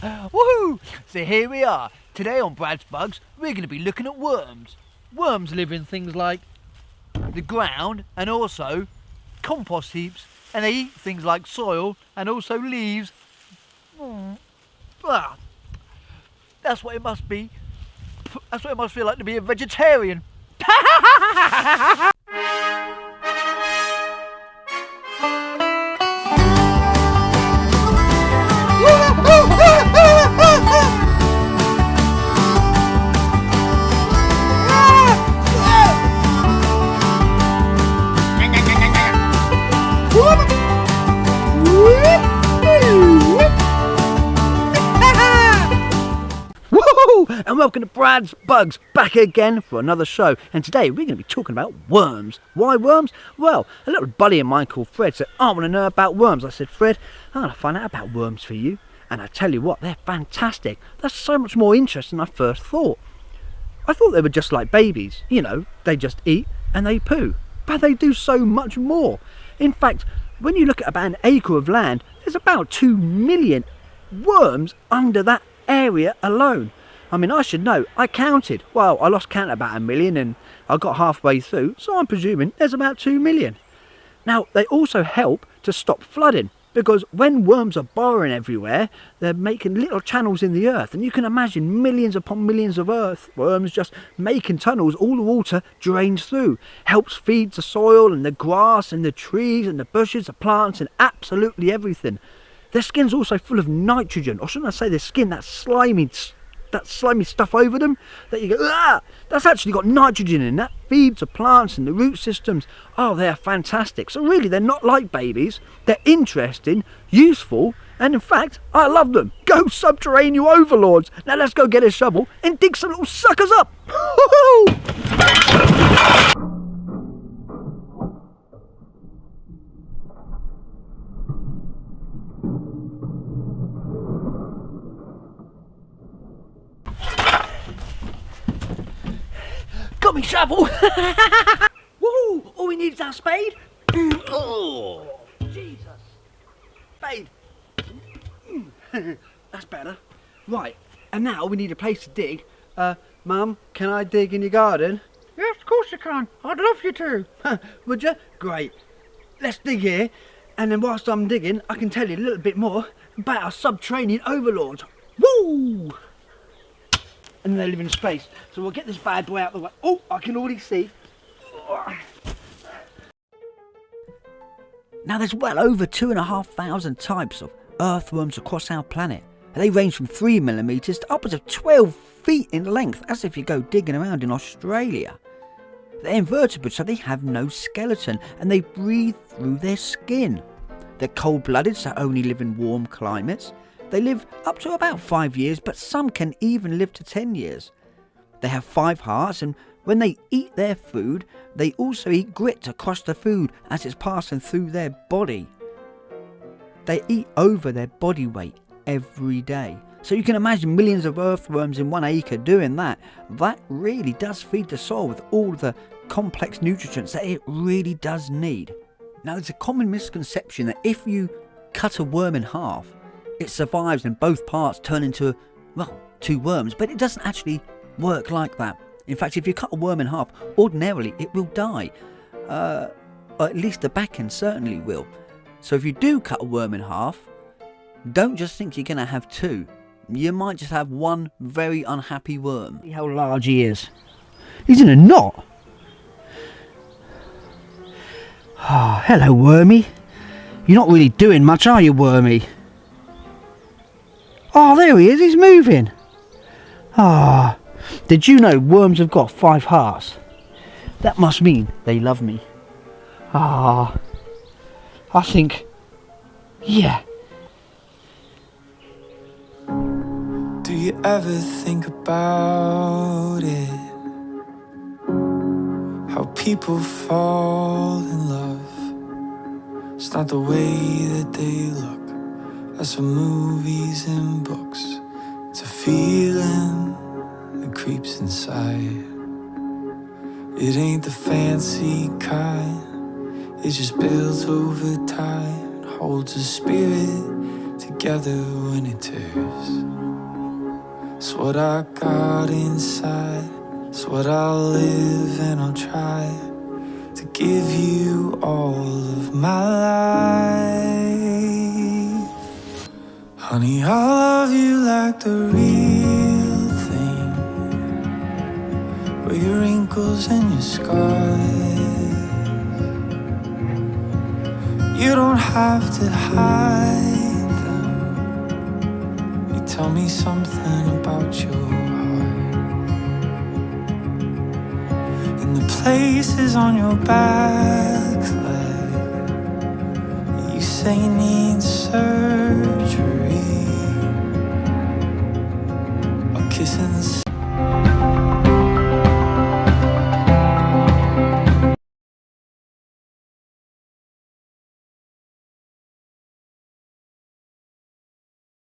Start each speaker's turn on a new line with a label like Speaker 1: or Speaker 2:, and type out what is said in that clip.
Speaker 1: Woohoo! So here we are. Today on Brad's Bugs, we're going to be looking at worms. Worms live in things like the ground and also compost heaps, and they eat things like soil and also leaves. That's what it must be. That's what it must feel like to be a vegetarian. And welcome to Brad's Bugs, back again for another show. And today we're going to be talking about worms. Why worms? Well, a little buddy of mine called Fred said, I want to know about worms. I said, Fred, I'm going to find out about worms for you. And I tell you what, they're fantastic. That's so much more interesting than I first thought. I thought they were just like babies. You know, they just eat and they poo. But they do so much more. In fact, when you look at about an acre of land, there's about 2 million worms under that area alone. I mean, I should know. I counted. Well, I lost count about 1 million and I got halfway through, so I'm presuming there's about 2 million. Now, they also help to stop flooding, because when worms are burrowing everywhere, they're making little channels in the earth, and you can imagine millions upon millions of earthworms just making tunnels. All the water drains through, helps feed the soil and the grass and the trees and the bushes, the plants and absolutely everything. Their skin's also full of nitrogen, or shouldn't I say their skin, that slimy stuff over them that you go, ah, that's actually got nitrogen in that feeds the plants and the root systems. Oh, they're fantastic. So really, they're not like babies. They're interesting, useful, and in fact, I love them. Go subterranean overlords. Now let's go get a shovel and dig some little suckers up. Got me shovel! Woohoo! All we need is our spade. Oh, Jesus! Spade! That's better. Right, and now we need a place to dig. Mum, can I dig in your garden?
Speaker 2: Yes, of course you can. I'd love you to.
Speaker 1: Would you? Great. Let's dig here, and then whilst I'm digging, I can tell you a little bit more about our subterranean overlords. Woo! And they live in space. So we'll get this bad boy out of the way. Oh, I can already see. Now there's well over 2,500 types of earthworms across our planet. They range from 3 millimeters to upwards of 12 feet in length, as if you go digging around in Australia. They're invertebrates, so they have no skeleton, and they breathe through their skin. They're cold-blooded, so only live in warm climates. They live up to about 5 years, but some can even live to 10 years. They have 5 hearts, and when they eat their food, they also eat grit to crush the food as it's passing through their body. They eat over their body weight every day. So you can imagine millions of earthworms in 1 acre doing that. That really does feed the soil with all the complex nutrients that it really does need. Now there's a common misconception that if you cut a worm in half, it survives and both parts turn into, well, 2 worms, but it doesn't actually work like that. In fact, if you cut a worm in half, ordinarily it will die. Or at least the back end certainly will. So if you do cut a worm in half, don't just think you're going to have 2. You might just have 1 very unhappy worm. See how large he is. He's in a knot. Ah, hello, Wormy. You're not really doing much, are you, Wormy? Oh, there he is, he's moving. Ah, did you know worms have got 5 hearts? That must mean they love me. Ah, I think, yeah.
Speaker 3: Do you ever think about it? How people fall in love. It's not the way that they look. That's from movies and books. It's a feeling that creeps inside. It ain't the fancy kind. It just builds over time. Holds a spirit together when it tears. It's what I got inside, it's what I'll live and I'll try to give you all of my life. Honey, I love you like the real thing, with your wrinkles and your scars. You don't have to hide them. You tell me something about your heart, and the places on your back leg you say need surgery.